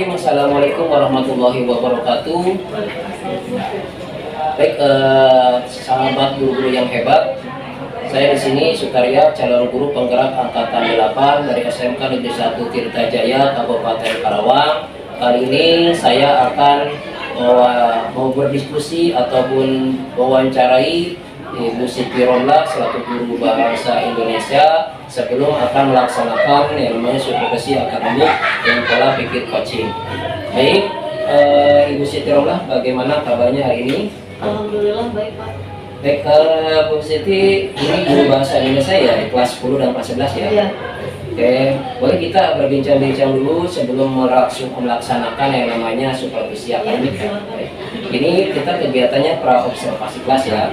Bismillahirrahmanirrahim. Assalamualaikum warahmatullahi wabarakatuh. Baik, sahabat guru-guru yang hebat, saya di sini Sukarya, calon guru penggerak angkatan 8 dari SMK Negeri 1 Tirtajaya, Kabupaten Karawang. Kali ini saya akan mau berdiskusi ataupun mewawancarai Ibu Siti Romlah selaku guru bahasa Indonesia sebelum akan melaksanakan yang namanya supervisi akademik dan pola pikir coaching. Baik, Ibu Siti Romlah, bagaimana kabarnya hari ini? Alhamdulillah baik, Pak. Baik, Bu Siti, ini guru bahasa Indonesia ya, di kelas 10 dan kelas 11 ya? Iya. Oke, boleh kita berbincang-bincang dulu sebelum melaksanakan yang namanya supervisi akademik ya? Ini kita kegiatannya pra-observasi kelas ya.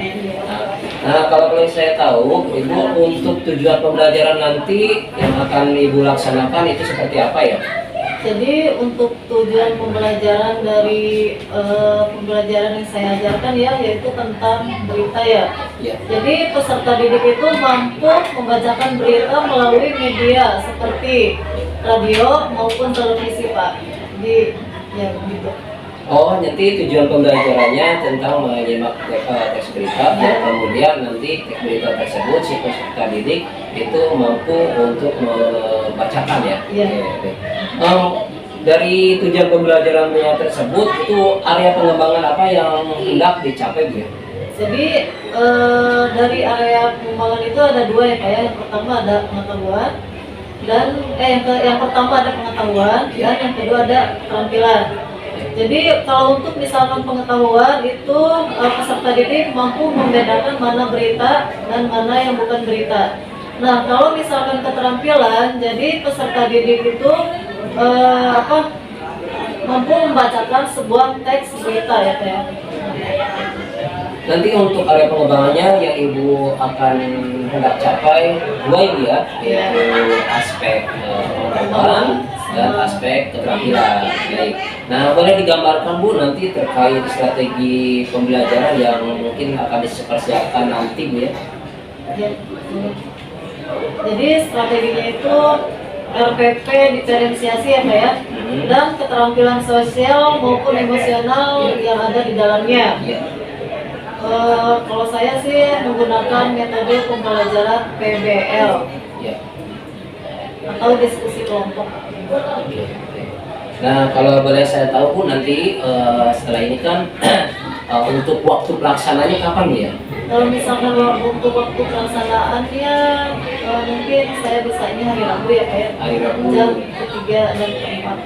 Nah, kalau boleh saya tahu, Ibu untuk tujuan pembelajaran nanti yang akan Ibu laksanakan itu seperti apa ya? Jadi untuk tujuan pembelajaran dari pembelajaran yang saya ajarkan ya, yaitu tentang berita ya. Ya. Jadi peserta didik itu mampu membacakan berita melalui media seperti radio maupun televisi, Pak. Jadi ya begitu. Oh, nanti tujuan pembelajarannya tentang menyimak teks berita dan kemudian nanti teks berita tersebut si peserta didik itu mampu untuk membacakan ya. Iya. Dari tujuan pembelajarannya tersebut itu area pengembangan apa yang hendak dicapai Bu ya? Jadi dari area pengembangan itu ada dua ya, Pak ya. Yang pertama ada pengetahuan dan yang pertama ada pengetahuan dan yang kedua ada keterampilan. Jadi kalau untuk misalkan pengetahuan itu peserta didik mampu membedakan mana berita dan mana yang bukan berita. Nah, kalau misalkan keterampilan, jadi peserta didik itu mampu membacakan sebuah teks berita ya, Teh. Nanti untuk area pengembangannya yang Ibu akan hendak capai dua ini ya, yaitu aspek pengetahuan dan aspek keterampilan. Baik. Nah, boleh digambarkan Bu nanti terkait strategi pembelajaran yang mungkin akan dipersiapkan nanti Bu ya? Ya. Jadi strateginya itu RPP diferensiasi ya, Pak ya, dan keterampilan sosial maupun emosional yang ada di dalamnya. Ya. Kalau saya sih menggunakan metode pembelajaran PBL Ya. atau diskusi kelompok. Oke. Nah, kalau boleh saya tahu Bu nanti setelah ini kan untuk waktu pelaksananya kapan ya? Kalau misalkan untuk waktu pelaksanaannya mungkin saya bisa ini hari Rabu ya, Pak ya. Hari Rabu. Jam ketiga dan keempat.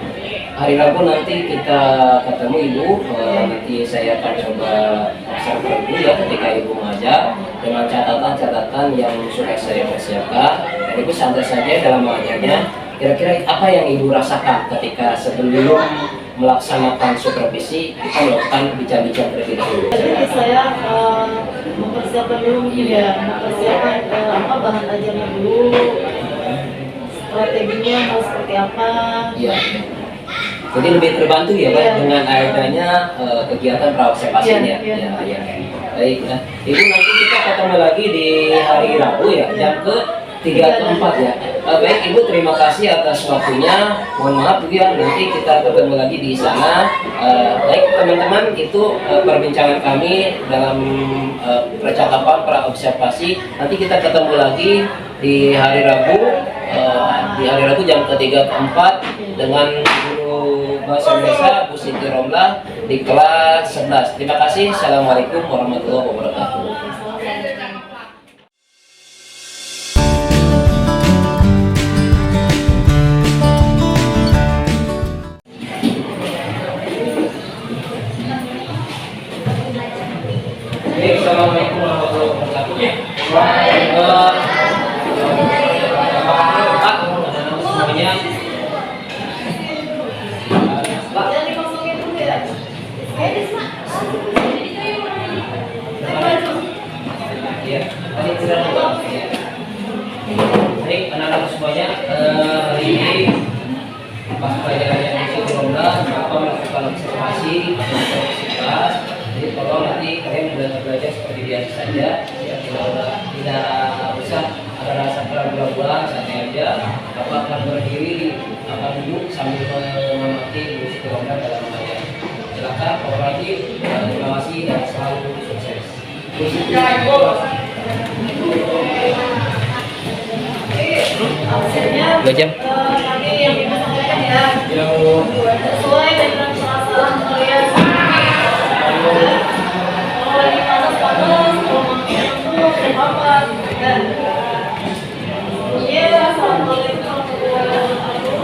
Hari Rabu nanti kita ketemu Ibu, nanti saya akan coba observasi dulu ya ketika Ibu mengajar dengan catatan-catatan yang sudah saya persiapkan. Dan Ibu santai saja dalam mengajarnya. Kira-kira apa yang Ibu rasakan ketika sebelum melaksanakan supervisi kita melakukan bincang-bincang terlebih dahulu? Jadi saya mempersiapkan dulu mungkin ya, mempersiapkan bahan ajarnya dulu, strateginya mau seperti apa. Iya. Jadi lebih terbantu ya Pak dengan adanya kegiatan pra-observasinya. Iya. Ya. Baik, nah, Ibu nanti kita ketemu lagi di hari Rabu ya, jam ke-3 ke-4 ya. Baik Ibu, terima kasih atas waktunya. Mohon maaf Bu ya, nanti kita ketemu lagi di sana. Baik teman-teman, itu perbincangan kami dalam percakapan pra-observasi. Nanti kita ketemu lagi di hari Rabu, jam ke-3 ke-4 dengan bahasa Indonesia Bu Siti Romlah di kelas 11. Terima kasih. Assalamualaikum warahmatullahi wabarakatuh. Assalamualaikum warahmatullahi wabarakatuh. Pak, semuanya. Baik, anak-anak semuanya, hari ini pas pelajarannya di Romlah, Bapak melakukan observasi kelas. Jadi tolong nanti kalian belajar seperti biasa saja, ya, tidak usah ada rasa keraguan, santai aja. Bapak akan berdiri akan duduk sambil mengamati musik program dalam layar. Silakan kooperatif, terima kasih dan selalu sukses. Absennya Gajah. tadi yang Ibu sampaikan ya, Yang sesuai dengan perasaan kalian sendiri. Kalau lagi panas-panas, kalau makin ngantuk, apa dan ya assalamualaikum warahmatullahi wabarakatuh.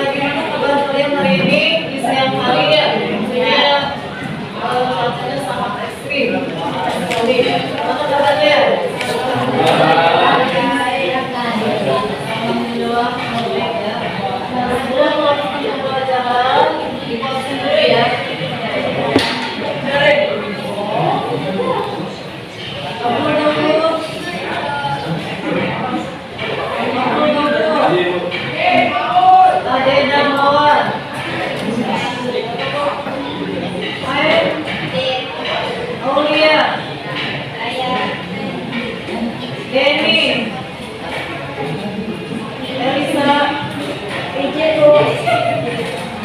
Gimana kabar kalian hari ini di siang hari ya? Tentunya cuacanya sangat ekstrim. Mana kabarnya? Alhamdulillah baik ya. Nah, sebelum melakukan pembelajaran, divaksin dulu ya. Kamu dulu. Ada dan Mawar. Aulia. Denny. Elisa.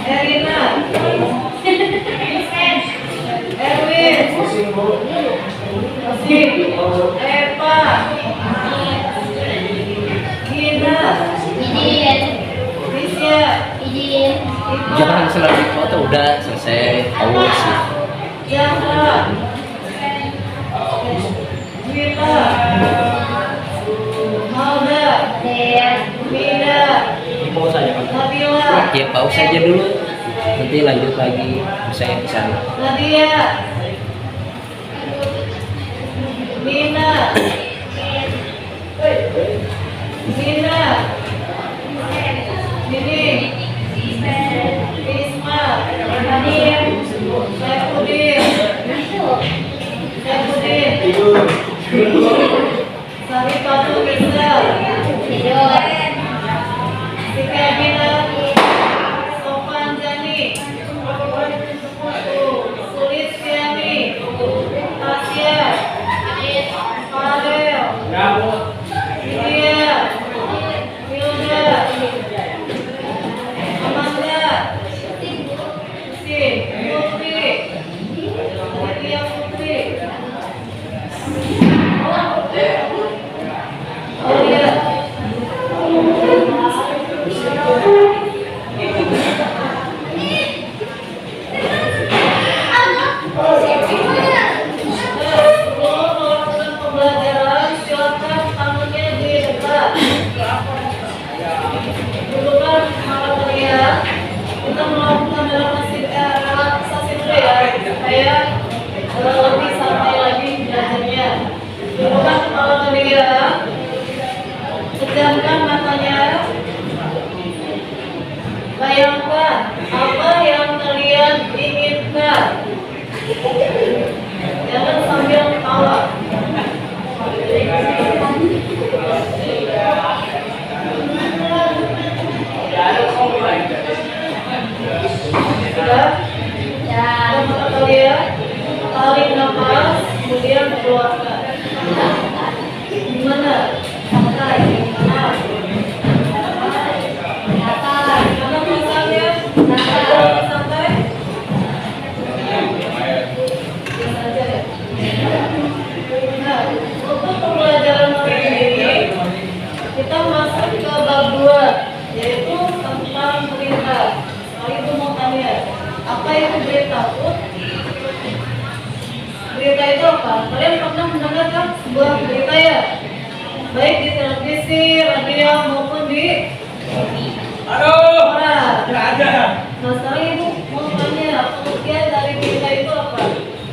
Erina. Erwin. Asik. Eva. Gina. Risya. jangan selalu foto udah selesai. Allah sih. Yahya. Wita. Malda. Mida. Mau saja kan? Nabila. Ya pause saja dulu. Nanti lanjut lagi saya di sana. Nadia. Nina. Nina. Nini. Isma. Saifuddin. Saifuddin. Saripatu Bisa. Siti Abina. Sofan Jani. Sulit Siani. Tasya. Farel. Lydia. Hilda. Amanda. Sin. Putri. Lydia Putri. Oh iya. Pembelajaran silakan tangannya dibuka. Dulukan malam kalian kita melakukan relaksasi dulu ya supaya lebih santai lagi belajarnya. Dulukan kepala kalian, pejamkan matanya. Bayangkan apa yang kalian inginkan. Jangan sambil ketawa. Sudah? Mata kalian tarik nafas, kemudian keluarkan. Gimana? Santai. Tenang. Mana tulisannya? Santai. Biasa aja ya. Nah, untuk pembelajaran hari ini kita masuk ke bab 2, yaitu tentang berita. Kali itu mau tanya, apa itu berita? Berita itu apa? Kalian pernah mendengarkan sebuah berita ya? Baik di televisi, radio maupun di koran. Nah sekarang ibu mau tanya, pengertian dari berita itu apa?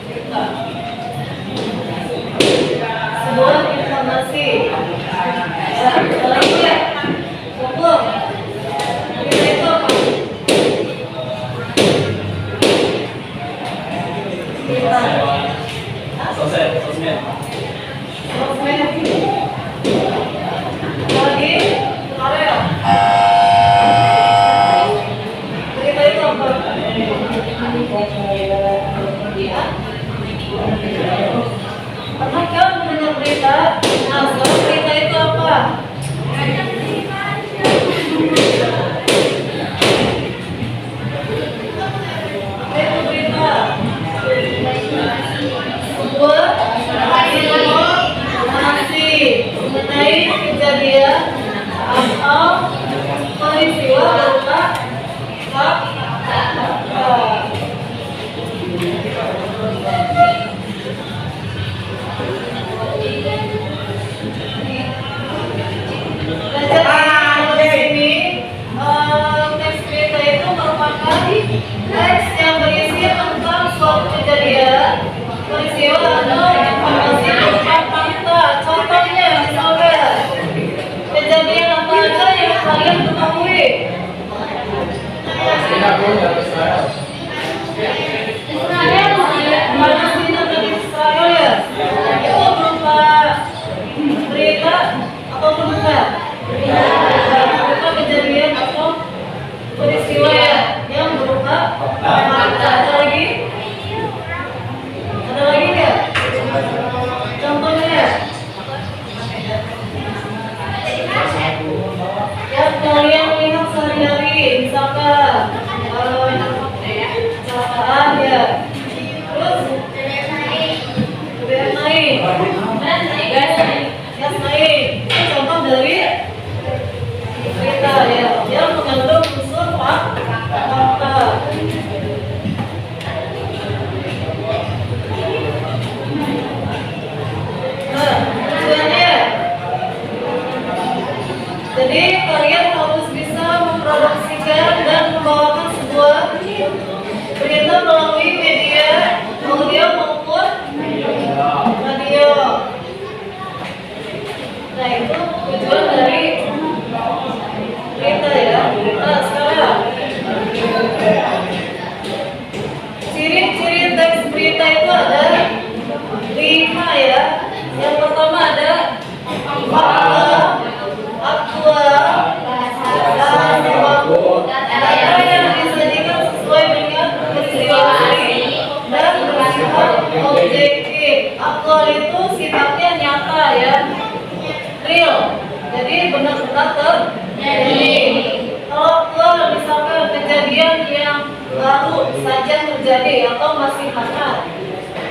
Berita sebuah informasi. Lagi ya? Cukup. Berita itu apa? Berita. Sosmed. Lagi, Karel. Berita itu apa? Itu berita sebuah informasi mengenai kejadian atau peristiwa berupa fakta. Teks berita itu merupakan teks yang berisi tentang suatu kejadian, peristiwa atau informasi berupa fakta. Contohnya, misalnya kejadian apa aja yang kalian ketahui? Palestina dan Israel ya, itu berupa berita atau bukan? Berupa kejadian atau peristiwa ya, yang berupa fakta. Ada lagi? Ada lagi nggak? Contohnya yang kalian lihat sehari-hari, misalkan kecelakaan ya, terus BBM naik, gas naik, itu contoh dari berita ya, yang mengandung unsur fakta. Nah, tujuannya, jadi kalian harus bisa memproduksikan dan membawakan sebuah berita melalui media audio maupun radio. Nah, itu tujuan dari berita ya. Nah, sekarang ciri-ciri teks berita itu ada 5 ya. Yang pertama ada fakta, aktual, dan baku, data yang disajikan sesuai dengan peristiwa asli dan bersifat objektif. Aktual itu sifatnya nyata ya, real, jadi benar-benar terjadi. Kalau aktual misalkan kejadian yang baru saja terjadi atau masih hangat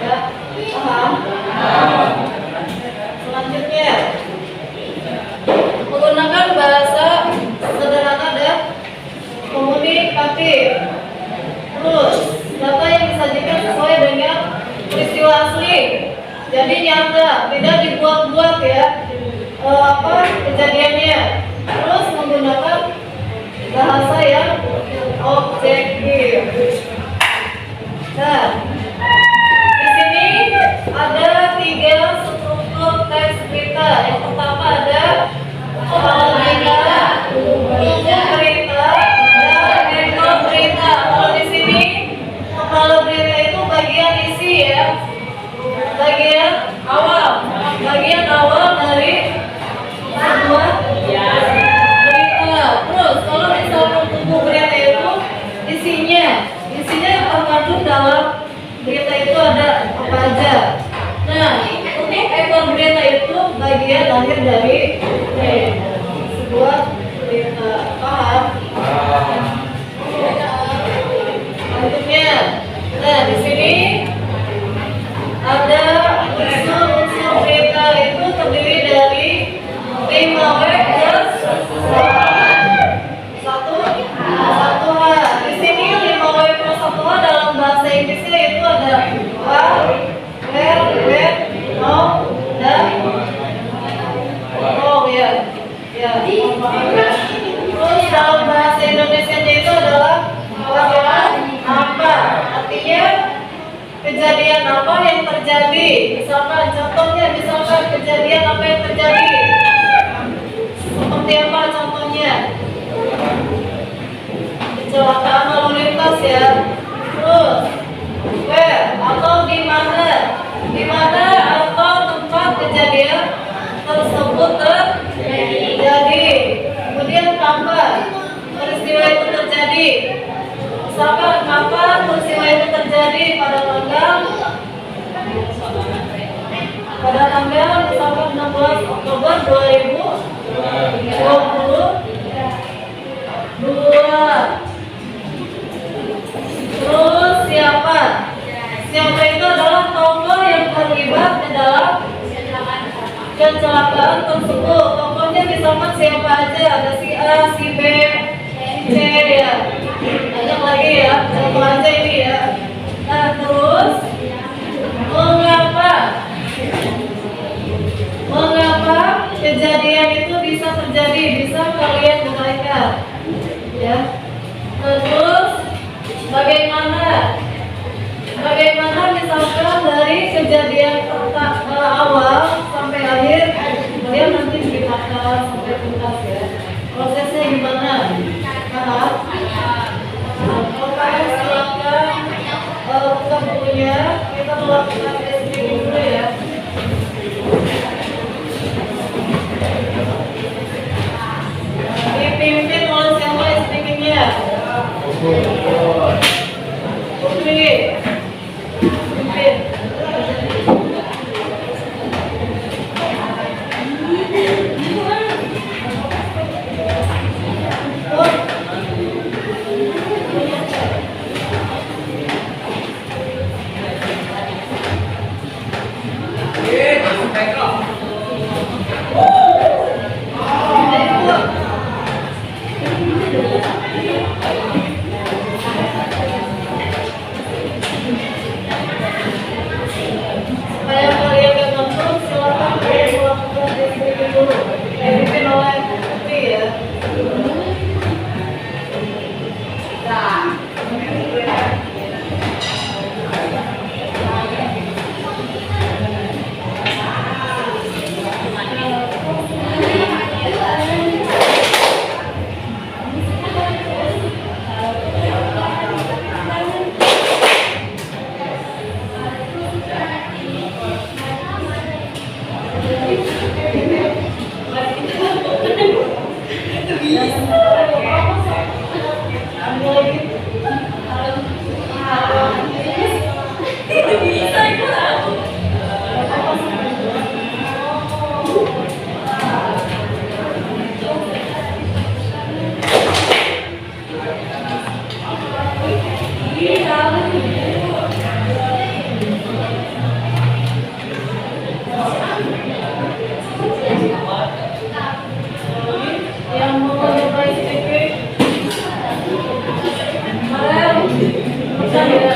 ya, paham? Selanjutnya menggunakan bahasa sederhana dan komunikatif. Terus data yang disajikan sesuai dengan peristiwa asli, jadi nyata, tidak dibuat-buat ya kejadiannya. Terus menggunakan bahasa yang objektif. Nah, di sini ada 3 struktur teks berita. Yang pertama ada kepala berita, tubuh berita, dan ekor berita. Kalau di sini kepala berita itu bagian isi ya, bagian awal dari sebuah berita. Terus kalau misalnya tubuh berita itu isinya yang terkandung dalam berita itu ada apa aja. Nah, untuk ekor berita itu bagian akhir dari sebuah berita. Paham? Selanjutnya, nah di sini ada unsur-unsur berita itu terdiri dari 5 W plus 1 H. Di sini 5 W plus 1 H dalam bahasa Inggrisnya itu ada where, when, how, dan ya. Terus dalam bahasa Indonesianya itu adalah bagaimana, apa. Artinya kejadian apa yang terjadi. Misalkan kejadian apa yang terjadi. Seperti apa contohnya? Kecelakaan lalu lintas ya. Terus where atau di mana atau tempat kejadian tersebut terjadi. Kemudian kapan peristiwa itu terjadi. Misalkan kapan peristiwa itu terjadi, pada tanggal misalkan 16 Oktober 2020. kecelakaan tersebut. Tokohnya misalkan siapa aja, ada si A, si B, si C ya. Banyak lagi ya, contoh aja ini ya. Nah terus, mengapa kejadian itu bisa terjadi, bisa kalian uraikan ya. Terus bagaimana misalkan dari kejadian awal sampai akhir kalian nanti ceritakan sampai tuntas ya, prosesnya gimana. Kalau kalian silakan buka bukunya, kita melakukan speaking dulu ya. Dipimpin oleh siapa speakingnya? Putri. Pimpin. Supaya kalian gak ngantuk, silakan kalian melakukan speaking dulu. Dipimpin oleh Putri ya. Yang mau nyoba speaking, Farel, bisa ya?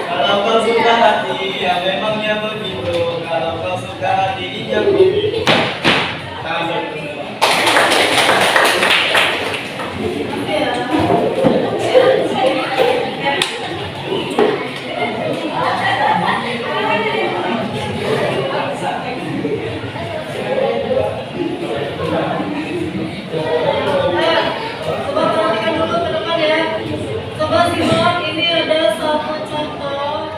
Kalau kau suka hati, ya memangnya begitu. Kalau kau suka hati, injak bumi. Tangan Coba perhatikan dulu ke depan ya. Coba simak, ini ada satu contoh.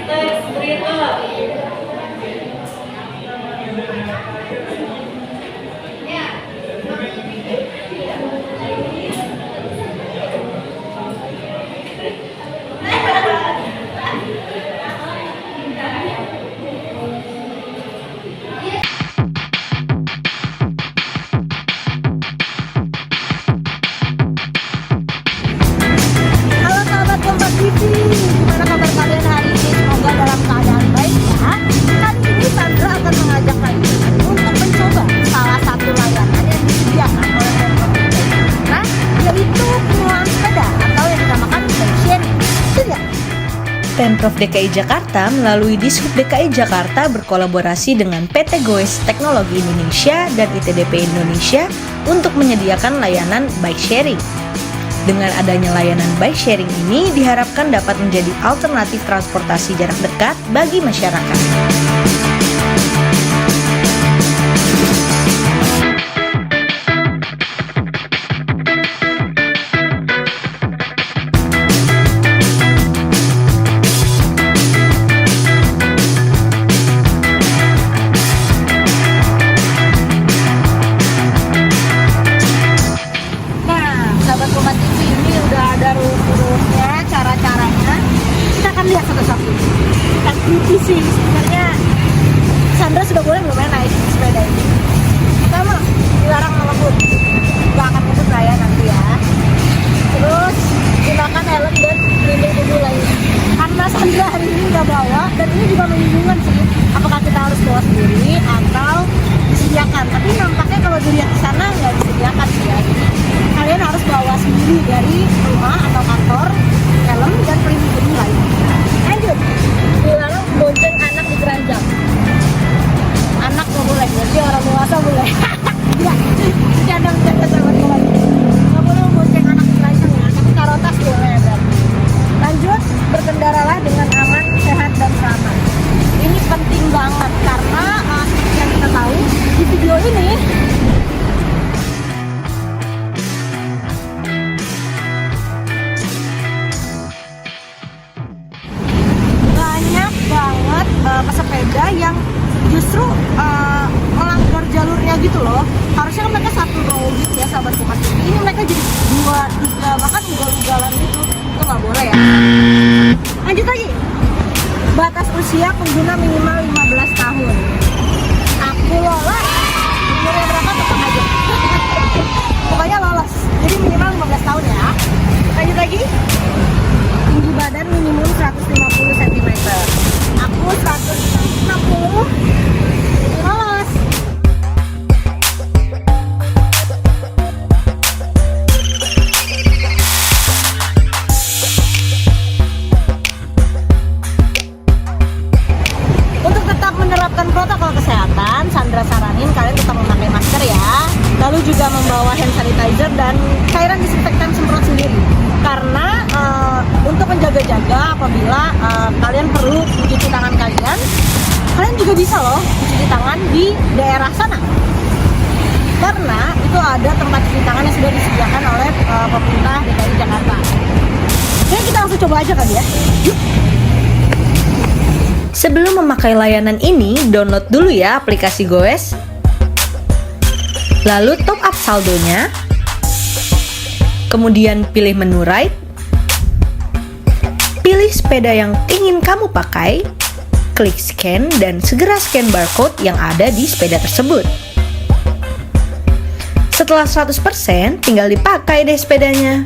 Teks berita. Pemprov DKI Jakarta melalui Dishub DKI Jakarta berkolaborasi dengan PT Goes Teknologi Indonesia dan ITDP Indonesia untuk menyediakan layanan bike sharing. Dengan adanya layanan bike sharing ini diharapkan dapat menjadi alternatif transportasi jarak dekat bagi masyarakat. Sahabat Kompas TV, ini udah ada rules-rulesnya, cara-caranya. Kita akan lihat satu-satu. Kita kritisi sebenarnya Sandra sudah boleh belum ya naik sepeda ini? Pertama, dilarang ngebut. Gak akan ngebut lah ya nanti ya. Terus gunakan helm dan pelindung tubuh lainnya. Karena Sandra hari ini nggak bawa, dan ini juga membingungkan sih. Apakah kita harus bawa sendiri atau disediakan? Tapi nampaknya kalau dilihat di sana nggak disediakan sih ya. Jadi, kalian harus bawa sendiri dari rumah atau kantor helm dan pelindung tubuh lainnya. Lanjut, dilarang bonceng anak di keranjang. Anak nggak boleh, berarti orang dewasa boleh. Ya, bercanda sahabat Kompas. Nggak boleh bonceng anak di keranjang ya, tapi taruh tas boleh berarti. Lanjut, berkendaralah dengan aman, sehat dan selamat. Ini penting banget karena seperti yang kita tahu di video ini banyak banget pesepeda yang justru melanggar jalurnya gitu loh. Harusnya kan mereka satu row gitu ya sahabat Kompas TV. Ini mereka jadi 2, 3 bahkan ugal-ugalan gitu. Itu nggak boleh ya. Lanjut lagi, batas usia pengguna minimal 15 tahun. Aku lolos, umurnya berapa tetap aja. Pokoknya lolos, jadi minimal 15 tahun ya. Lanjut lagi, tinggi badan minimum 150 cm. Aku 160, jadi lolos. Untuk tetap menerapkan protokol kesehatan, Sandra saranin kalian tetap memakai masker ya. Lalu juga membawa hand sanitizer dan cairan disinfektan semprot sendiri. Karena untuk menjaga-jaga apabila kalian perlu mencuci tangan kalian juga bisa loh mencuci tangan di daerah sana. Karena itu ada tempat cuci tangan yang sudah disediakan oleh pemerintah DKI Jakarta. Jadi kita langsung coba aja kali ya. Yuk. Sebelum memakai layanan ini, download dulu ya aplikasi Goes. Lalu top up saldonya. Kemudian pilih menu ride. Pilih sepeda yang ingin kamu pakai. Klik scan dan segera scan barcode yang ada di sepeda tersebut. Setelah 100%, tinggal dipakai deh sepedanya.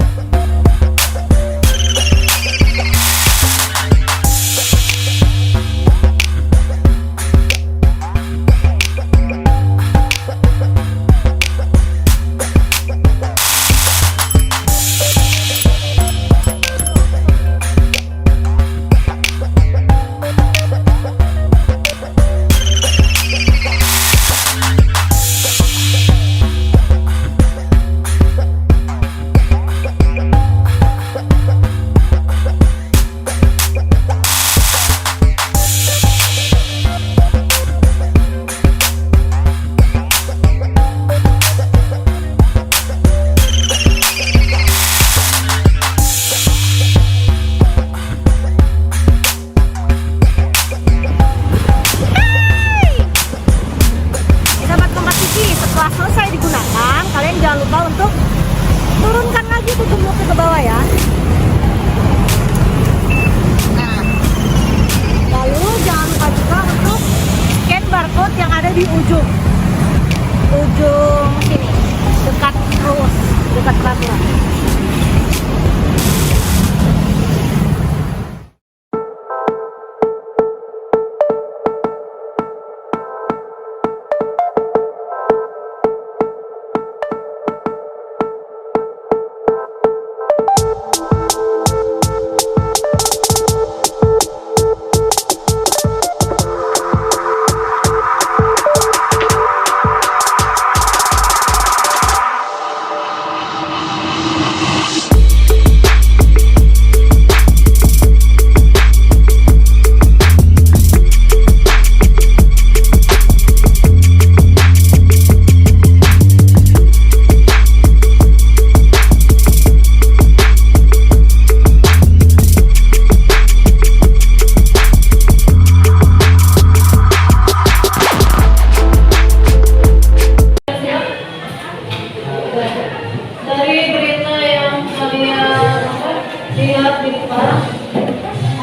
di depan.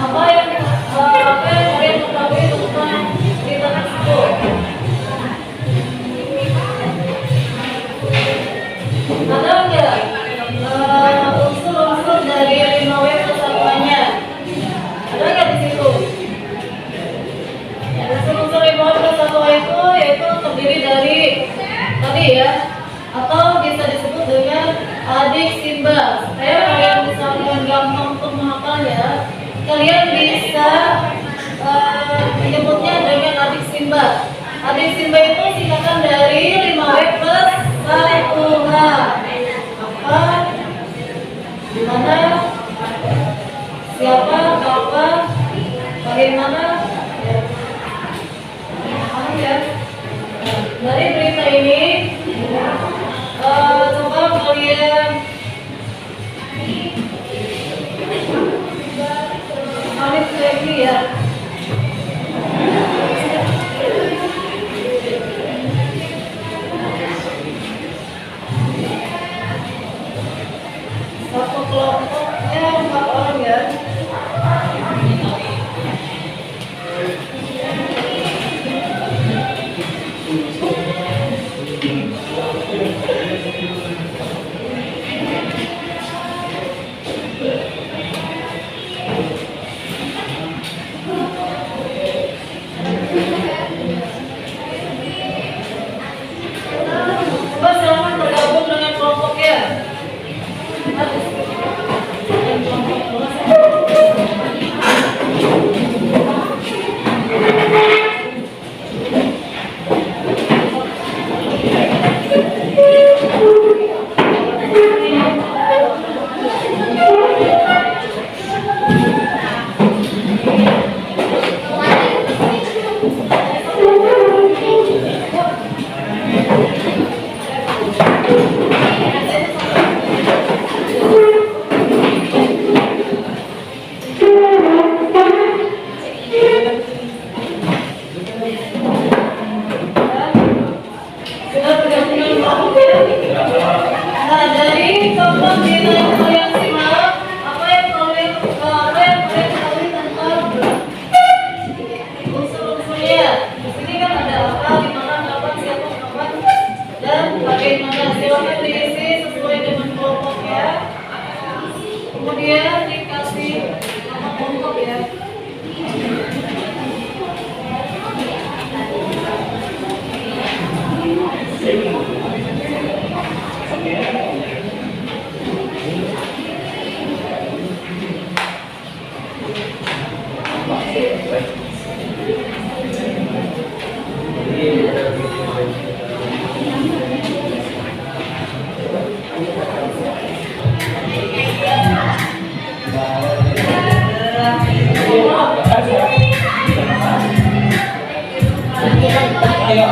Apa yang kalian ketahui tentang cerita tersebut? Ada nggak unsur-unsur dari 5W persatuannya? Ada nggak di situ? Unsur-unsur 5W persatuan itu yaitu terdiri dari tadi ya, atau bisa disebut dengan adik simbol. Supaya kalian bisa dengan gampang untuk menghafalnya, kalian bisa menyebutnya dengan adik simbol. Adik simbol itu singkatan dari 5W plus 1H. Apa? Dimana? Siapa? Kapan? Bagaimana? Paham ya? Dari berita ini, coba kalian balik lagi ya. Satu kelompoknya 4 orang ya. Coba silakan bergabung dengan kelompoknya. Sudah bergabung dengan kelompoknya. Nah, dari kelompok dina yang kalian simak, apa yang kalian ketahui tentang unsur-unsurnya? Di sini kan ada apa, di mana, kapan, siapa, kapan, dan bagaimana. Silakan diisi sesuai dengan kelompoknya. Kemudian dikasih nama kelompok ya. Ayo,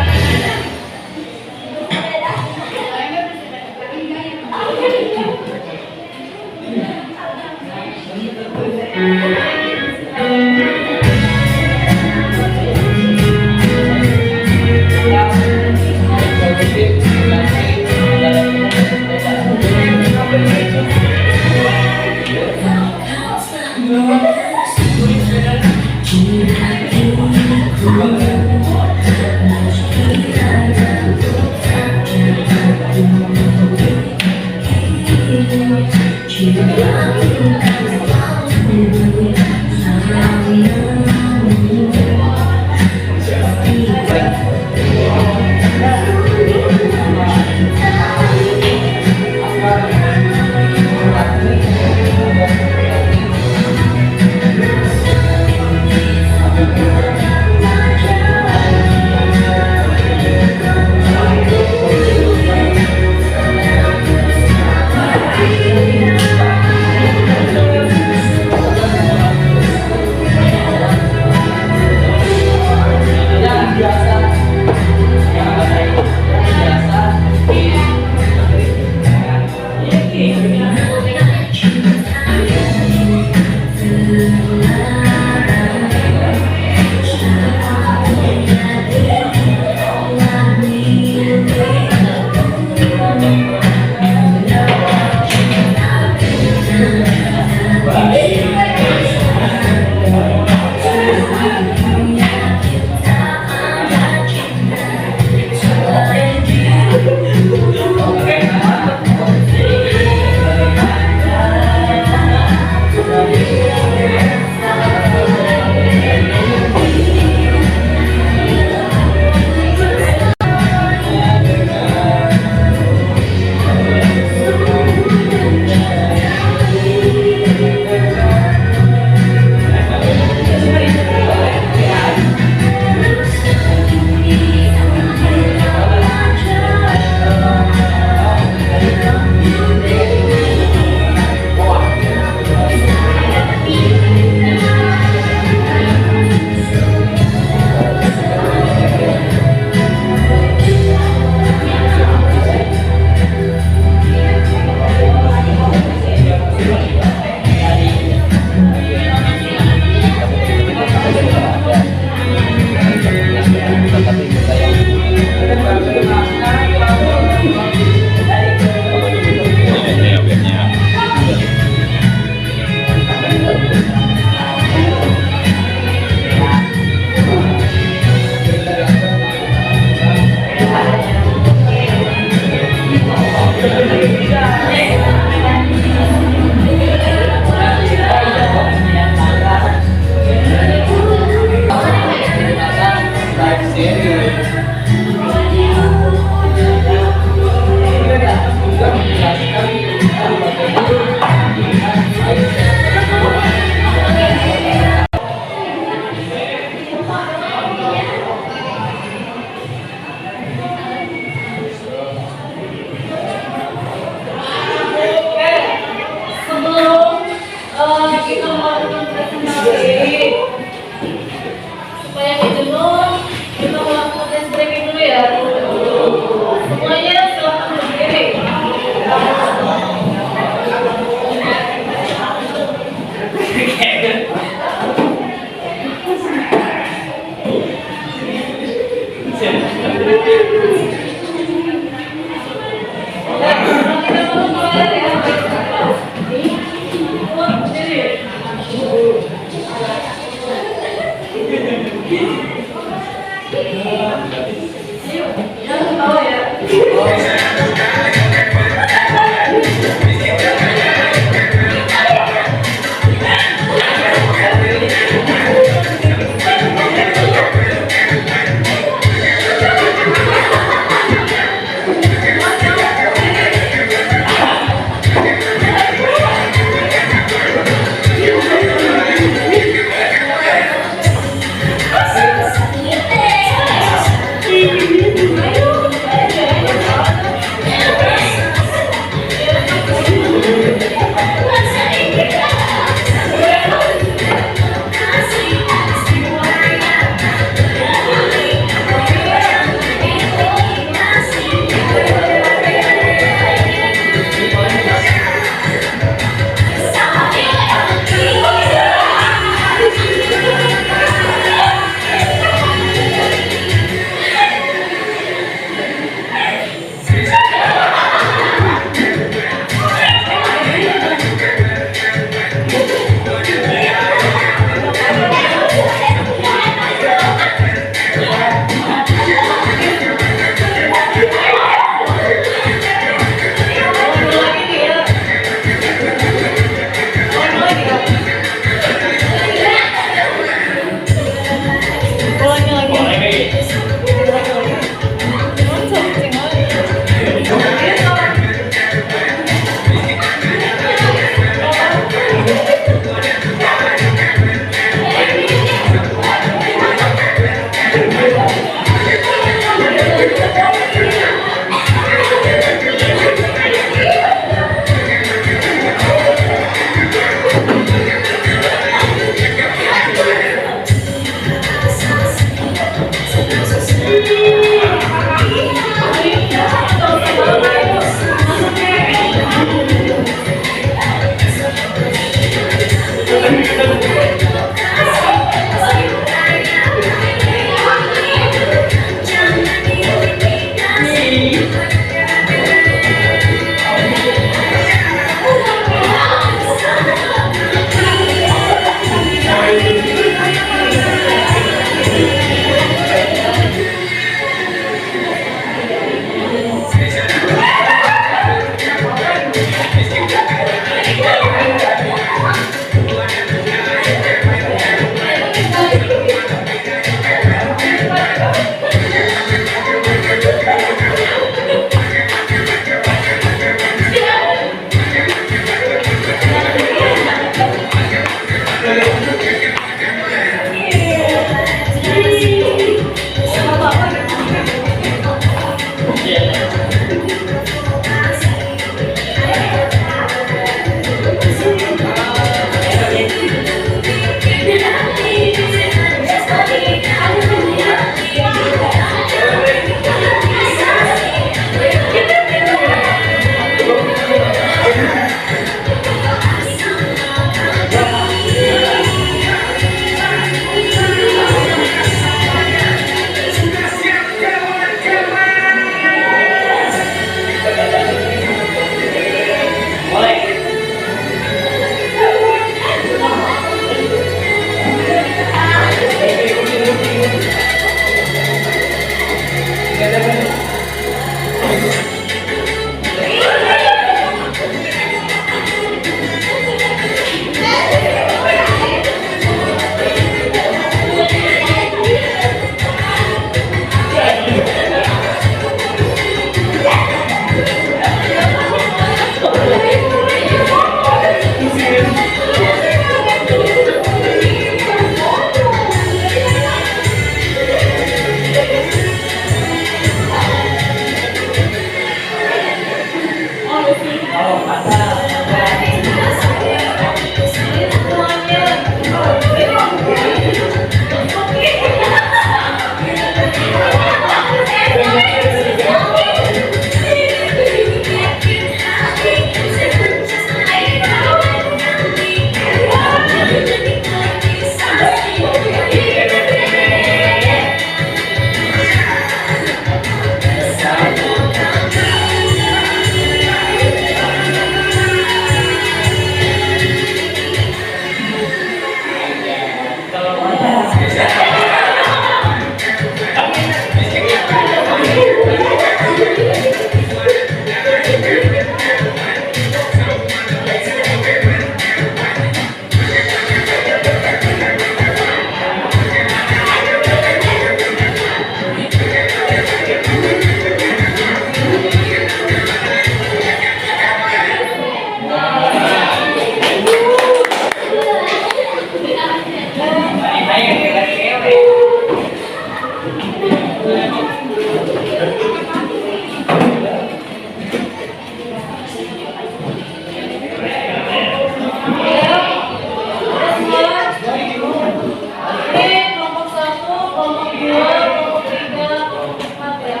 Kelompok 1, kelompok 2, kelompok 3, kelompok 4 ya.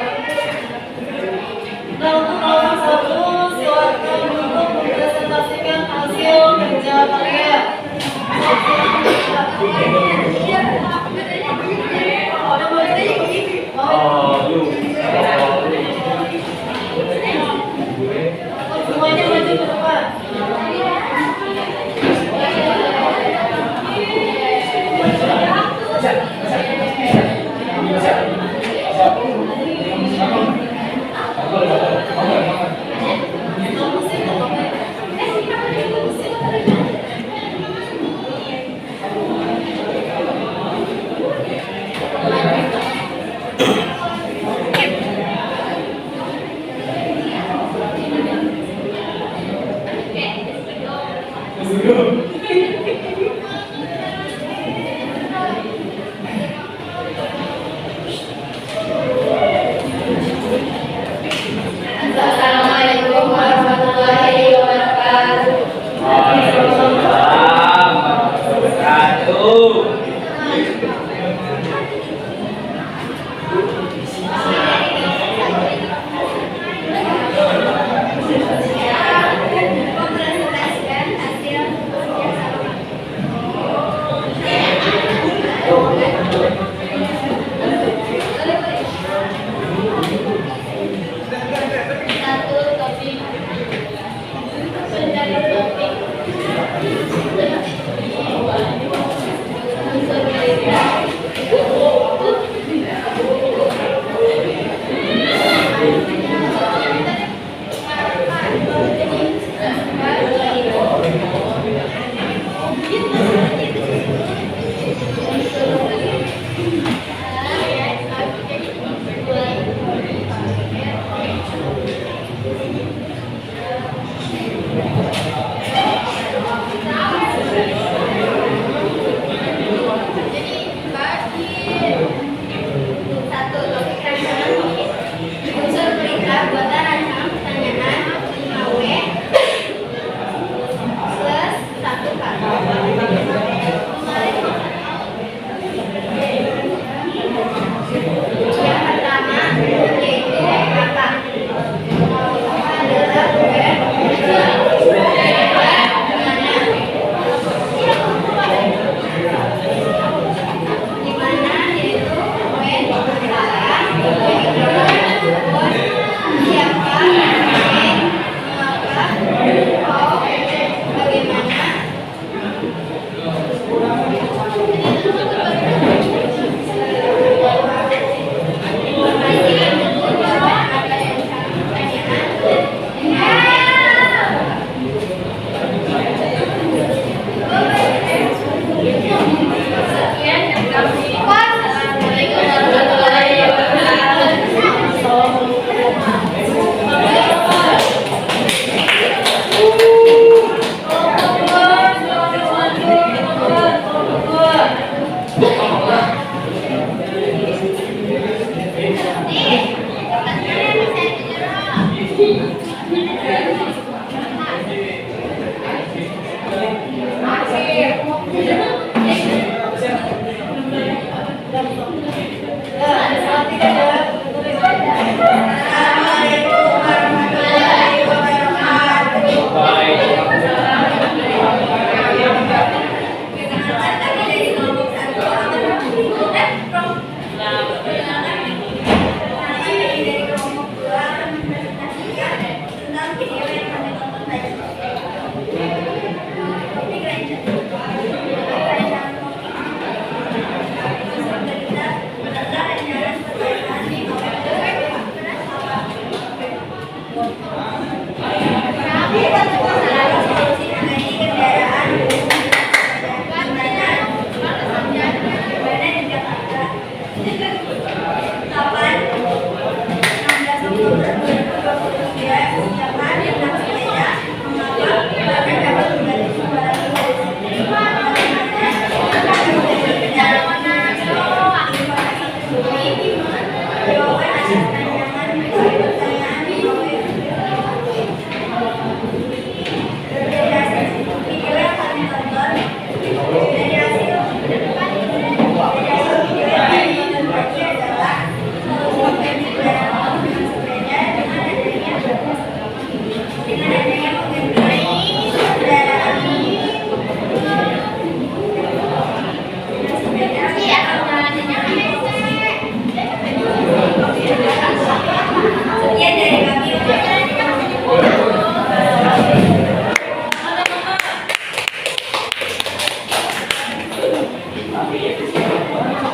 Nah, untuk kelompok 1, silakan untuk mempresentasikan hasil kerja kalian. Semuanya maju ke depan. Assalamualaikum warahmatullahi wabarakatuh. Waalaikumsalam warahmatullahi wabarakatuh. Mempresentasikan hasil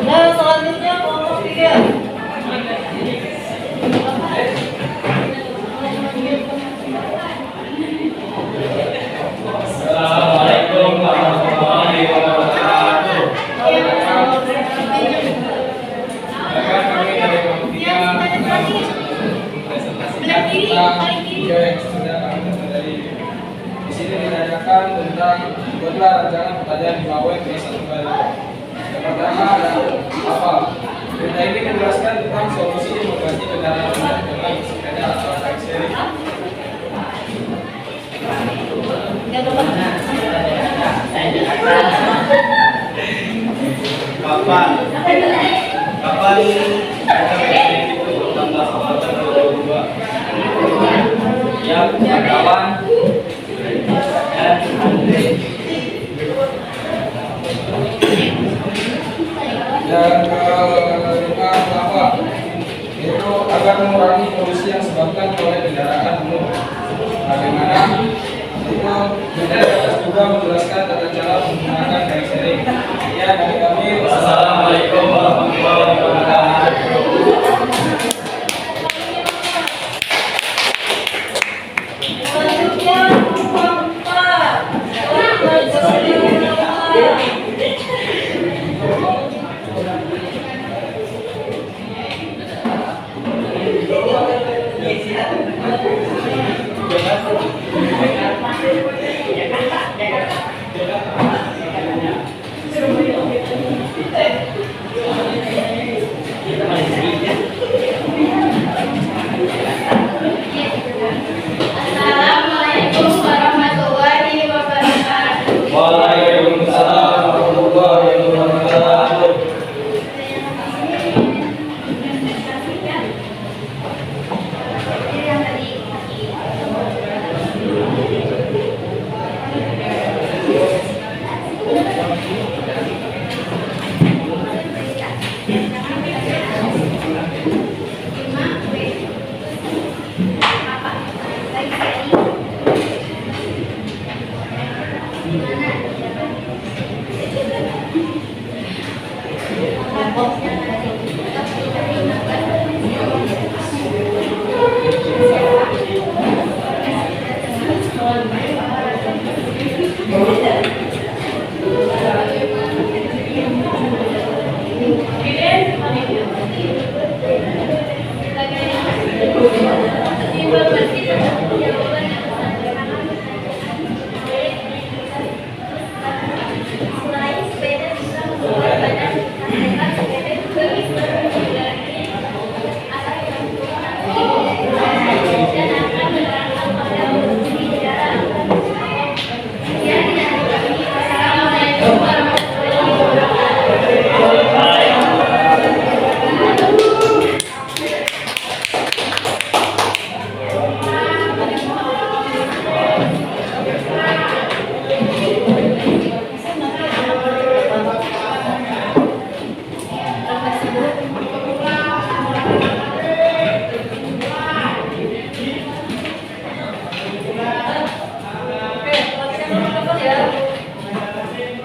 Nah, selanjutnya kelompok 3. Assalamualaikum warahmatullahi wabarakatuh. Akan kami dari kelompok 3 presentasikan tentang video yang sudah kami dari di sini ditanyakan tentang buatlah rancangan pertanyaan di bawah kelas 1 kali. Yang pertama adalah apa? Berita ini menjelaskan tentang solusi mengganti kendaraan umum dengan sepeda atau bike sharing. Yang depan. Kapan itu tanggal 2022 yang kawan dan Andre. Dan kelima apa? Itu agar mengurangi polusi yang disebabkan oleh kendaraan umum. Bagaimana? Itu juga menjelaskan tata cara menggunakan bike sharing. Ya, dari kami. Assalamualaikum warahmatullahi wabarakatuh. Selanjutnya kelompok 4. Assalamualaikum warahmatullahi wabarakatuh. Waalaikumsalam warahmatullahi wabarakatuh.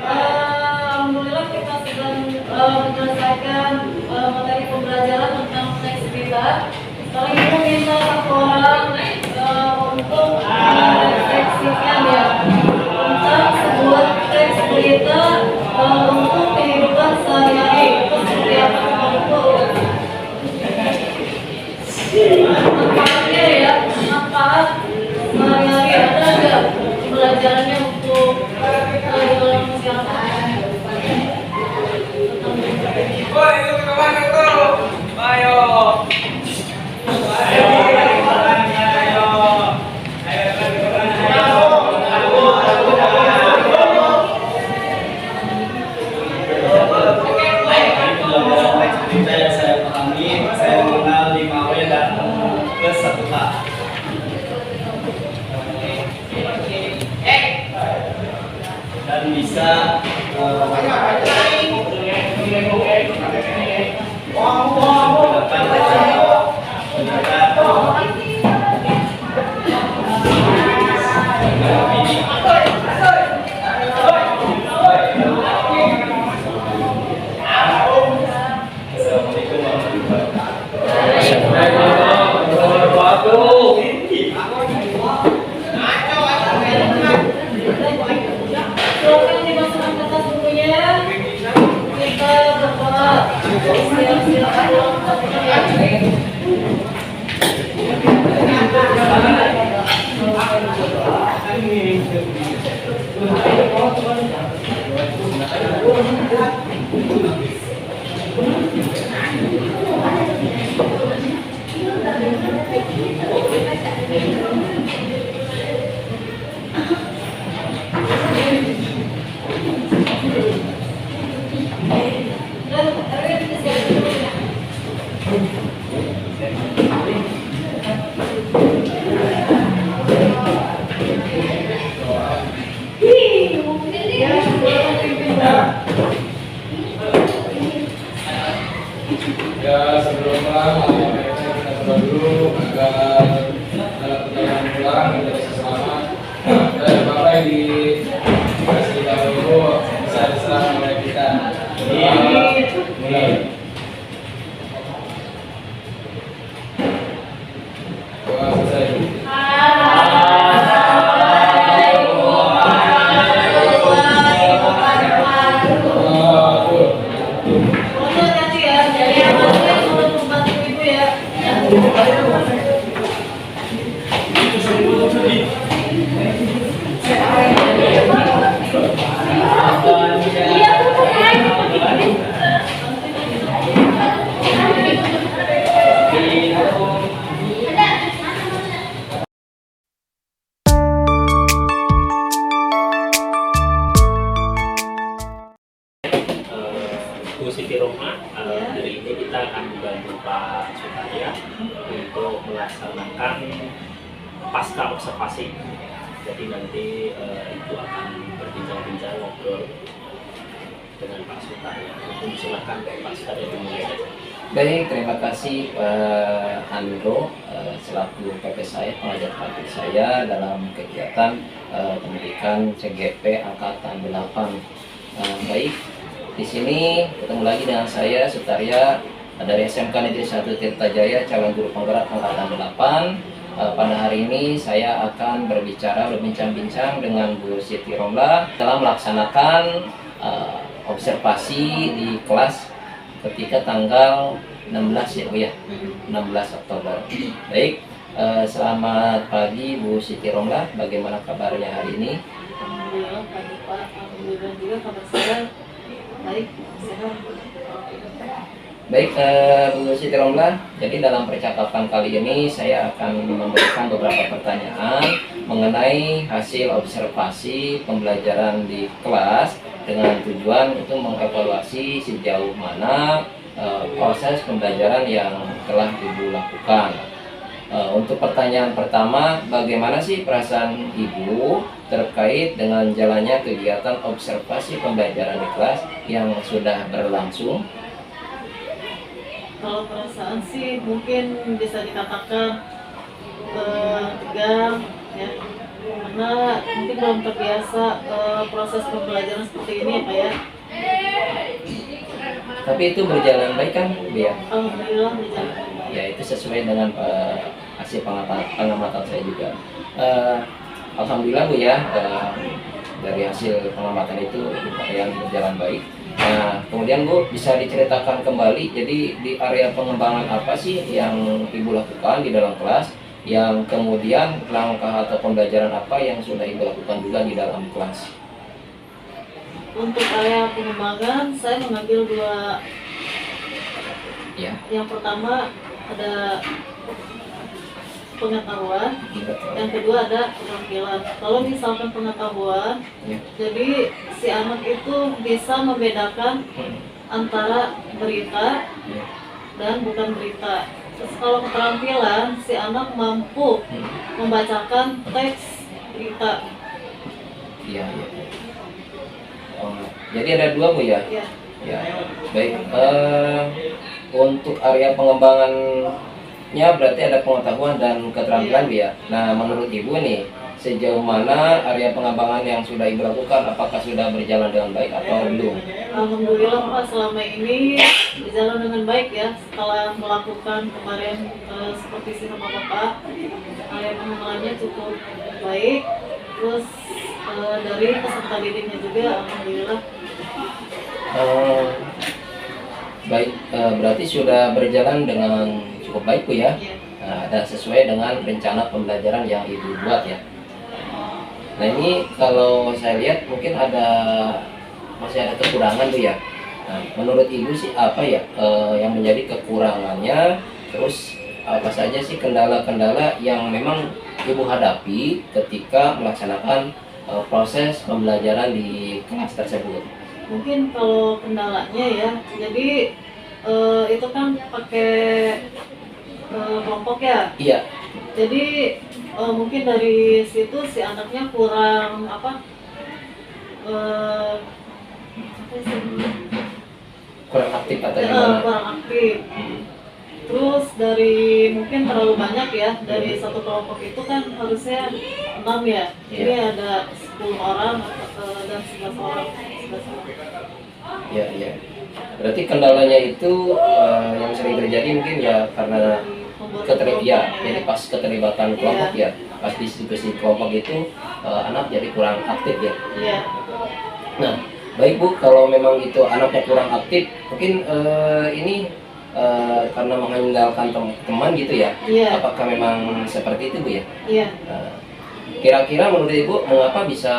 Alhamdulillah kita sudah menyelesaikan materi pembelajaran tentang fleksibilitas. Sekarang kita minta satu orang untuk refleksikan ya tentang sebuah fleksibilitas untuk kehidupan sehari-hari. Itu seperti apa itu? Manfaatnya ya, manfaat sehari-hari ada nggak pembelajarannya untuk dalam masyarakat? Woi, itu ke mana tuh? Ayo. bisa Silakan dimasukkan ke tas bukunya. Kita berdoa. Silakan. Ya, sebelum pulang, kita berdoa dulu agar dalam perjalanan pulang kita bisa selamat. Dan apa yang dikasih tahu bisa diserahkan oleh kita. Amin. Doa selesai. Hati-hati ya. Jadi yang membantu ibu ya. Bu Siti Roma, hari ini kita akan membantu Pak Sutarya untuk melaksanakan pasca observasi. Jadi nanti Ibu akan berbincang-bincang ngobrol dengan Pak Sutarya. Mungkin silakan Pak Sutarya dimulai saja. Baik, terima kasih Pak Andro selaku PP saya, pengajar praktik saya dalam kegiatan pendidikan CGP Angkatan 8. Baik, di sini ketemu lagi dengan saya Sutarya dari SMK Negeri 1 Tirtajaya, calon guru penggerak Angkatan 8. Pada hari ini saya akan berbincang-bincang dengan Bu Siti Romla dalam melaksanakan observasi di kelas ketika tanggal 16 ya Bu ya, 16 Oktober. Baik, selamat pagi Bu Siti Romla, bagaimana kabarnya hari ini? Alhamdulillah pagi Pak. Alhamdulillah juga kabar saya baik, sehat. Baik, Bu Siti Romla, jadi dalam percakapan kali ini saya akan memberikan beberapa pertanyaan mengenai hasil observasi pembelajaran di kelas dengan tujuan untuk mengevaluasi sejauh mana proses pembelajaran yang telah Ibu lakukan. Untuk pertanyaan pertama, bagaimana sih perasaan Ibu terkait dengan jalannya kegiatan observasi pembelajaran di kelas yang sudah berlangsung? Kalau perasaan sih mungkin bisa dikatakan tegang ya, karena mungkin belum terbiasa proses pembelajaran seperti ini ya Pak ya. Tapi itu berjalan baik kan Bu ya? Alhamdulillah berjalan baik. Ya, itu sesuai dengan hasil pengamatan saya juga. Alhamdulillah Bu ya, dari hasil pengamatan itu yang berjalan baik. Nah, kemudian Bu bisa diceritakan kembali, jadi di area pengembangan apa sih yang Ibu lakukan di dalam kelas, yang kemudian langkah atau pembelajaran apa yang sudah Ibu lakukan juga di dalam kelas? Untuk area pengembangan saya mengambil dua. Ya, Yang pertama ada pengetahuan, yang kedua ada keterampilan. Kalau misalkan pengetahuan, ya. jadi si anak itu bisa membedakan antara berita dan bukan berita. Terus kalau keterampilan, si anak mampu membacakan teks berita. Iya, iya. Jadi ada dua Bu ya? Ya. Ya, baik. Untuk area pengembangannya berarti ada pengetahuan dan keterampilan Bu ya. Nah, menurut Ibu nih, sejauh mana area pengembangan yang sudah Ibu lakukan, apakah sudah berjalan dengan baik atau belum? Alhamdulillah Pak, selama ini berjalan dengan baik ya. Setelah melakukan kemarin seperti sama Bapak, area pengembangannya cukup baik. Terus dari peserta didiknya juga alhamdulillah. Baik, berarti sudah berjalan dengan cukup baik Bu ya. Ya. Nah, dan sesuai dengan rencana pembelajaran yang Ibu buat ya. Nah, ini kalau saya lihat mungkin masih ada kekurangan Bu ya. Nah, menurut Ibu sih apa ya yang menjadi kekurangannya? Terus apa saja sih kendala-kendala yang memang Ibu hadapi ketika melaksanakan proses pembelajaran di kelas tersebut? Mungkin kalau kendalanya ya, jadi itu kan pakai kelompok ya. Iya, Jadi mungkin dari situ si anaknya kurang apa sih? kurang aktif atau gimana? Kurang aktif. Terus dari mungkin terlalu banyak ya, dari satu kelompok itu kan harusnya 6 ya. Ini ada 10 orang dan 11 orang. 11 orang. Iya, iya. Berarti kendalanya itu yang sering terjadi mungkin ya karena jadi pas keterlibatan kelompok ya, pas diskusi kelompok itu anak jadi kurang aktif ya. Iya. Nah, baik Bu, kalau memang itu anaknya kurang aktif, mungkin ini karena mengandalkan teman gitu ya. Iya. Apakah memang seperti itu Bu ya? Iya. Kira-kira menurut Ibu mengapa bisa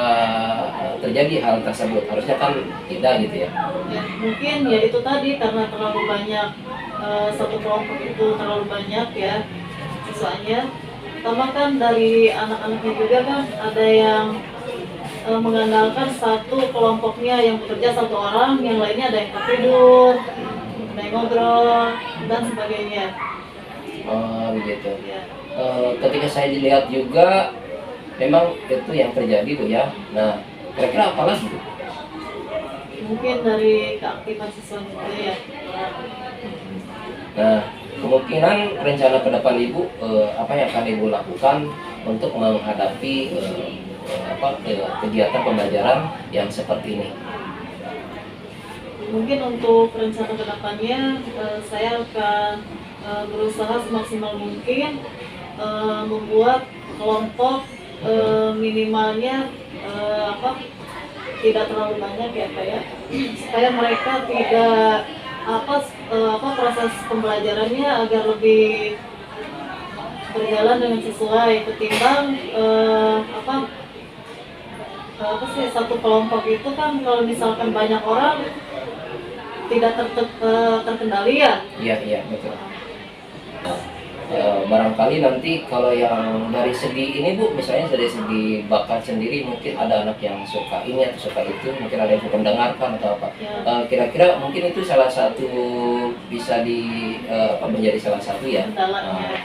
terjadi hal tersebut? Harusnya kan tidak gitu ya. Ya, mungkin ya itu tadi karena terlalu banyak satu kelompok itu terlalu banyak ya siswanya. Pertama kan dari anak-anaknya juga kan ada yang mengandalkan satu kelompoknya yang bekerja satu orang, yang lainnya ada yang tidur, ada yang ngobrol dan sebagainya. Oh begitu. Ya. Ketika saya dilihat juga memang itu yang terjadi Bu ya. Nah, kira-kira apa lagi Bu? Mungkin dari keaktifan siswanya juga ya. Nah, kemungkinan rencana ke depan Ibu apa yang akan Ibu lakukan untuk menghadapi kegiatan pembelajaran yang seperti ini? Mungkin untuk rencana kedepannya saya akan berusaha semaksimal mungkin membuat kelompok minimalnya tidak terlalu banyak ya Pak ya, supaya mereka tidak proses pembelajarannya agar lebih berjalan dengan sesuai ketimbang satu kelompok itu kan kalau misalkan banyak orang tidak terkendali ya. Iya betul. Barangkali nanti kalau yang dari segi ini Bu, misalnya dari segi bakat sendiri mungkin ada anak yang suka ini atau suka itu, mungkin ada yang suka mendengarkan atau apa. Ya. Kira-kira mungkin itu salah satu bisa menjadi salah satu ya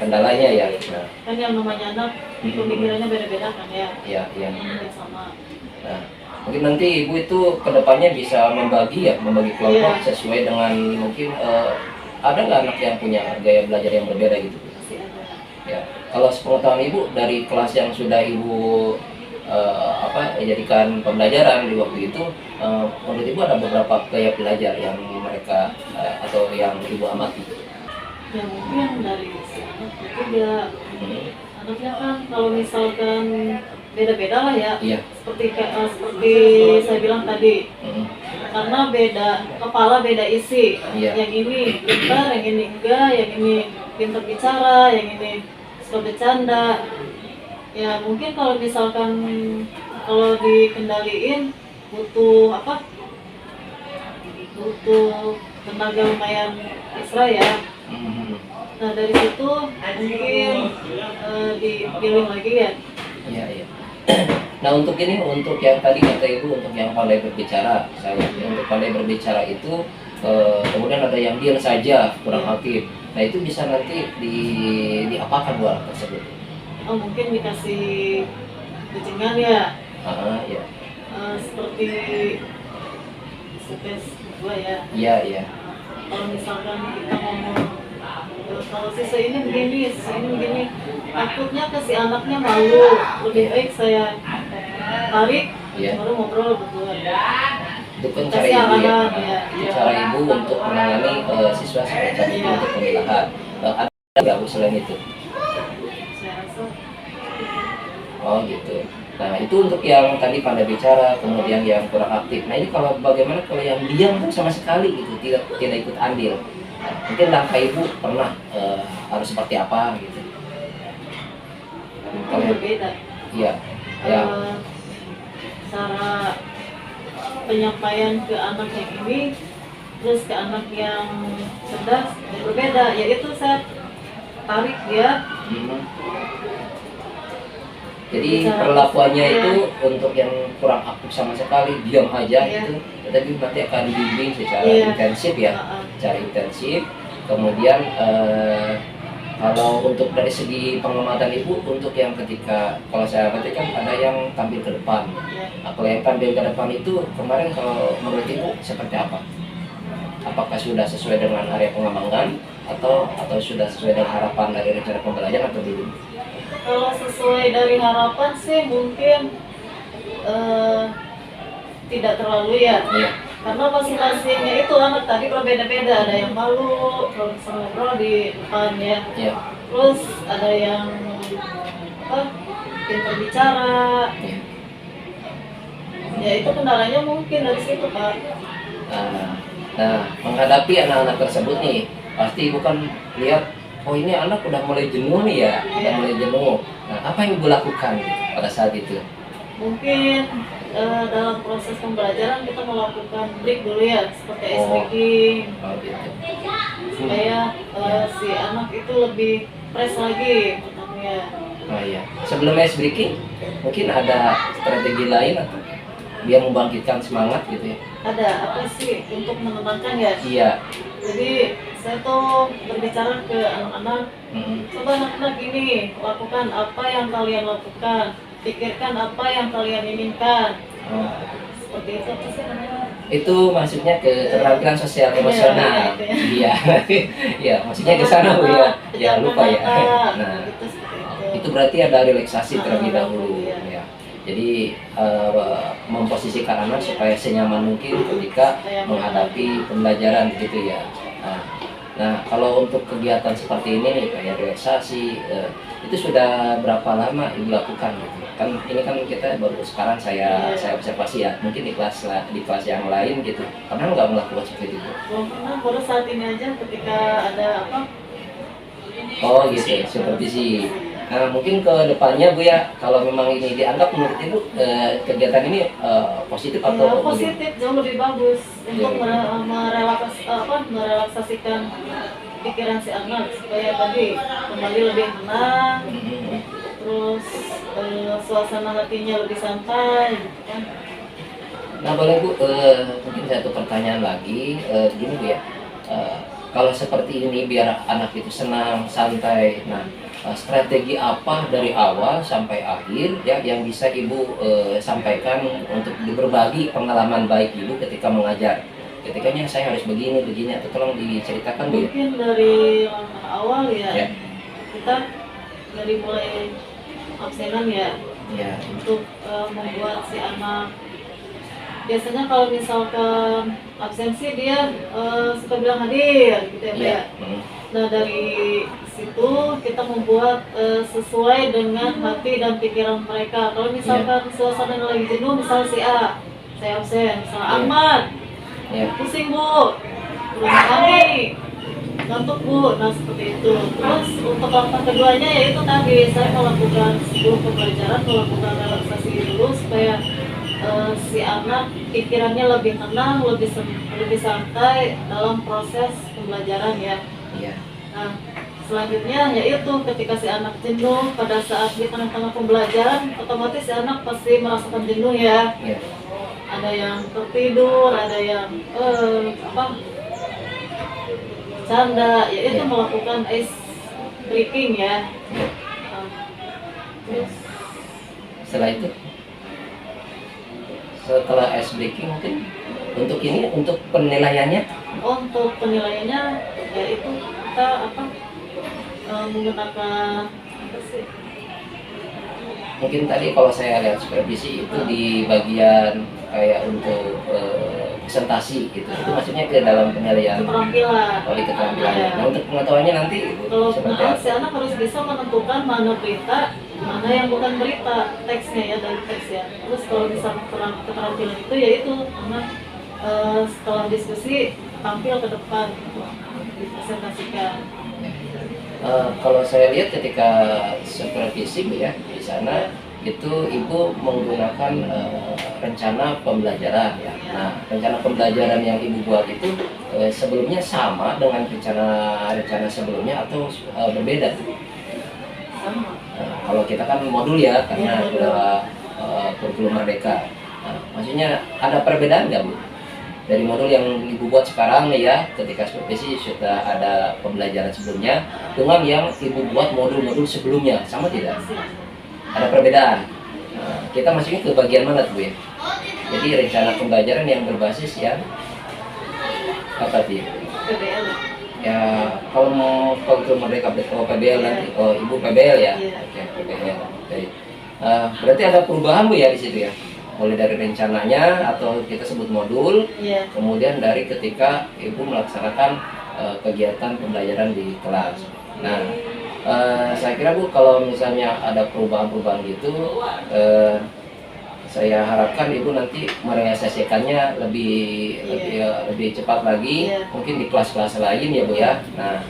kendalanya ya. Nah, Kan yang namanya anak pemikirannya beda-beda kan ya. Iya. Mungkin sama. Nah, mungkin nanti Ibu itu kedepannya bisa membagi kelompok sesuai dengan mungkin ada nggak anak yang punya gaya belajar yang berbeda gitu? Masih ada. Ya, kalau sepengetahuan Ibu dari kelas yang sudah Ibu jadikan pembelajaran di waktu itu, menurut Ibu ada beberapa gaya belajar yang mereka atau yang Ibu amati? Ya mungkin dari si anak juga. Anaknya kan kalau misalkan beda-beda lah ya. Iya. Seperti saya bilang tadi. Karena beda kepala, beda isi. Iya. Yang ini pintar, yang ini enggak, yang ini pintar bicara, yang ini suka bercanda. Ya mungkin kalau misalkan kalau dikendaliin butuh tenaga lumayan ekstra ya. Nah dari situ mungkin dipilih lagi ya. Iya. Nah untuk yang tadi kata Ibu, untuk yang pandai berbicara, untuk pandai berbicara itu kemudian ada yang diam saja, kurang aktif. Nah itu bisa nanti diapakan Bu anak tersebut? Oh mungkin dikasih kucingan ya. Iya. Seperti tes gua ya. Iya, iya. Kalau misalkan kita ngomong kalau siswa ini begini, siswa ini begini, takutnya ke si anaknya malu. Lebih baik saya tarik, Iya. baru ngobrol berdua. Itu kan cara Kasih ibu ya. arahan, ya. Itu cara ibu untuk menangani siswa semacam itu untuk pemilahan. Ada nggak Bu selain itu? Saya rasa Oh gitu. Nah itu untuk yang tadi pada bicara, kemudian yang kurang aktif. Nah ini kalau bagaimana kalau yang diam tuh sama sekali gitu, tidak ikut andil. Nah, mungkin langkah ibu pernah harus seperti apa gitu. mungkin Kalau berbeda. iya, ya, Cara penyampaian ke anak yang ini terus ke anak yang cerdas berbeda, yaitu saya tarik dia. hmm. Jadi perlakuannya itu untuk yang kurang aktif sama sekali, diam aja Iya. gitu. Tetapi nanti akan dibimbing secara Iya. intensif ya, secara intensif. Kemudian kalau untuk dari segi pengamatan ibu, untuk yang ketika kalau saya berarti kan ada yang tampil ke depan. Ya. Nah, kalau yang tampil ke depan itu kemarin kalau menurut ibu seperti apa? Apakah sudah sesuai dengan area pengembangan atau sudah sesuai dengan harapan dari rencana pembelajaran atau belum? Kalau sesuai dari harapan sih mungkin tidak terlalu ya. Iya. Karena masing-masingnya itu anak tadi berbeda-beda, ada yang malu kalau bisa ngobrol di depan ya. Iya. Terus ada yang pintar bicara. Iya. Ya itu kendalanya mungkin dari situ Pak. Nah, menghadapi anak-anak tersebut nih, pasti ibu kan lihat, oh ini anak udah mulai jenuh nih ya, udah Iya. mulai jenuh. Nah, apa yang ibu lakukan pada saat itu? Mungkin dalam proses pembelajaran kita melakukan break dulu ya, seperti ice Oh. breaking, Oh gitu. supaya si anak itu lebih fresh lagi otaknya. Oh iya. Sebelum ice breaking, mungkin ada strategi lain atau biar membangkitkan semangat gitu ya? Ada apa sih untuk menenangkan ya? Iya. Jadi saya tuh berbicara ke anak-anak, Mm. coba anak-anak ini lakukan apa yang kalian lakukan, pikirkan apa yang kalian inginkan. Oh. Seperti itu apa sih namanya? Itu maksudnya ke keterampilan sosial emosional. Iya, Iya. Iya, maksudnya ke sana Bu ya. Jangan lupa ya. Nah, Gitu, seperti itu. itu berarti ada relaksasi terlebih Ah, dahulu iya. ya. Jadi memposisikan anak supaya senyaman mungkin ketika menghadapi pembelajaran gitu ya. Nah, kalau untuk kegiatan seperti ini nih kayak relaksasi itu sudah berapa lama ibu lakukan gitu? Kan ini kan kita baru sekarang saya observasi ya. Mungkin di kelas yang lain gitu. Pernah nggak melakukan seperti itu? Belum pernah, baru saat ini aja ketika ada apa? Oh gitu, supervisi. Nah, mungkin ke depannya Bu ya, kalau memang ini dianggap menurut Ibu kegiatan ini positif atau Positif, jauh lebih bagus untuk Iya. merelaksasikan pikiran si anak supaya tadi kembali lebih tenang, Hmm. terus suasana hatinya lebih santai, gitu kan? Nah boleh Bu, mungkin satu pertanyaan lagi, gini Bu ya, kalau seperti ini biar anak itu senang, santai, nah strategi apa dari awal sampai akhir ya yang bisa Ibu sampaikan untuk berbagi pengalaman baik Ibu ketika mengajar? Ketikanya saya harus begini, atau tolong diceritakan Bu ya? Mungkin dari langkah awal Ya. ya, kita dari mulai absenan ya, Ya. untuk membuat si anak, biasanya kalau misalkan absensi dia suka bilang hadir gitu ya Pak ya. Hmm. Nah dari situ kita membuat sesuai dengan hati dan pikiran mereka. Kalau misalkan suasana lagi jenuh, misal si A, saya absen, misalnya Iya. Ahmad, Ya. pusing Bu, terus kami ngantuk Bu, nah seperti itu. Terus untuk langkah keduanya yaitu tadi saya melakukan sebelum pembelajaran, melakukan relaksasi dulu supaya si anak pikirannya lebih tenang, lebih santai dalam proses pembelajaran ya. Iya. Nah, selanjutnya yaitu ketika si anak jenuh pada saat di tengah-tengah pembelajaran, otomatis si anak pasti merasakan jenuh ya. Ya. Ada yang tertidur, ada yang canda, yaitu Ya. melakukan ice breaking ya. Terus Setelah itu, setelah ice breaking mungkin Untuk ini, untuk penilaiannya, Untuk penilaiannya ya itu kita menggunakan apa sih? mungkin tadi kalau saya lihat supervisi itu di bagian kayak untuk presentasi gitu, itu maksudnya ke dalam penilaian Keterampilan. oleh keterampilannya. Ya. Nah, untuk pengetahuannya nanti Ibu Kalau seperti si apa? anak harus bisa menentukan mana berita, mana yang bukan berita, teksnya ya dari teks ya. Terus kalau bisa keterampilan itu ya itu anak setelah diskusi tampil ke depan dipresentasikan. Kalau saya lihat ketika supervisi Bu ya di sana itu Ibu menggunakan rencana pembelajaran ya. Nah, rencana pembelajaran yang Ibu buat itu sebelumnya sama dengan rencana sebelumnya atau berbeda? Sama. Kalau kita kan modul ya karena Iya, modul. adalah kurikulum Merdeka. Nah, maksudnya ada perbedaan nggak Bu? Dari modul yang Ibu buat sekarang nih ya, ketika supervisi sudah ada pembelajaran sebelumnya, dengan yang Ibu buat modul-modul sebelumnya, sama tidak? Ada perbedaan. Nah, kita masuknya ke bagian mana tuh ya? Jadi rencana pembelajaran yang berbasis yang apa sih? PBL. Ya kalau mau kurikulum Merdeka PBL nanti, Ibu PBL ya? Iya. Oke, PBL. Oke. Berarti ada perubahan Bu ya di situ ya? Mulai dari rencananya atau kita sebut modul, Iya. kemudian dari ketika Ibu melaksanakan kegiatan pembelajaran di kelas. Nah, saya kira Bu kalau misalnya ada perubahan-perubahan gitu, saya harapkan Ibu nanti merealisasikannya lebih cepat lagi, Iya. mungkin di kelas-kelas lain ya Bu ya. Nah,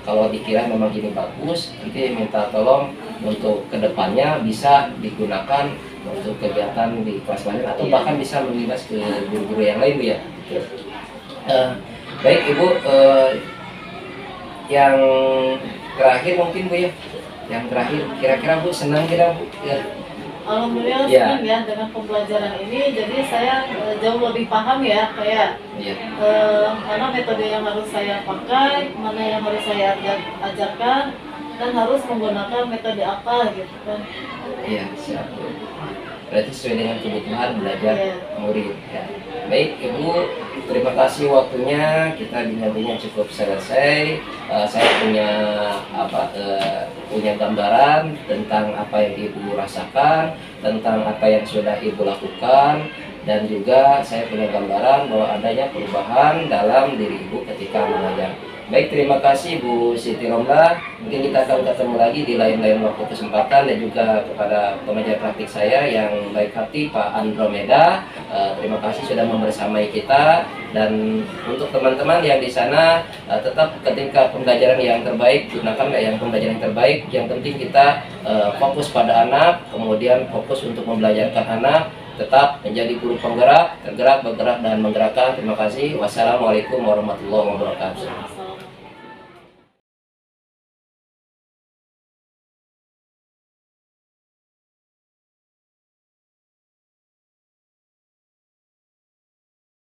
kalau dikira memang ini bagus, nanti minta tolong untuk kedepannya bisa digunakan untuk kegiatan di kelas lain atau Iya. bahkan bisa mengimbas ke guru-guru yang lain Bu ya. Baik Ibu, yang terakhir mungkin Bu ya, yang terakhir kira-kira Bu senang tidak Bu? Ya. Alhamdulillah Iya. senang ya dengan pembelajaran ini. Jadi saya jauh lebih paham ya kayak Iya. mana metode yang harus saya pakai, mana yang harus saya ajarkan, dan harus menggunakan metode apa gitu kan. Iya, siap. Berarti sesuai dengan kebutuhan belajar Iya. murid. Ya. Baik, Ibu, terima kasih waktunya. Kita bincang-bincang cukup selesai. Saya punya gambaran tentang apa yang Ibu rasakan, tentang apa yang sudah Ibu lakukan, dan juga saya punya gambaran bahwa adanya perubahan dalam diri Ibu ketika mengajar. Baik, terima kasih Bu Siti Romlah. Mungkin kita akan ketemu lagi di lain-lain waktu kesempatan, dan juga kepada pengajar praktik saya yang baik hati Pak Andromeda. Terima kasih sudah membersamai kita, dan untuk teman-teman yang di sana tetap ketika pembelajaran yang terbaik, gunakan yang pembelajaran yang terbaik. Yang penting kita fokus pada anak, kemudian fokus untuk membelajarkan anak, tetap menjadi guru penggerak, tergerak, bergerak, dan menggerakkan. Terima kasih. Wassalamualaikum warahmatullahi wabarakatuh.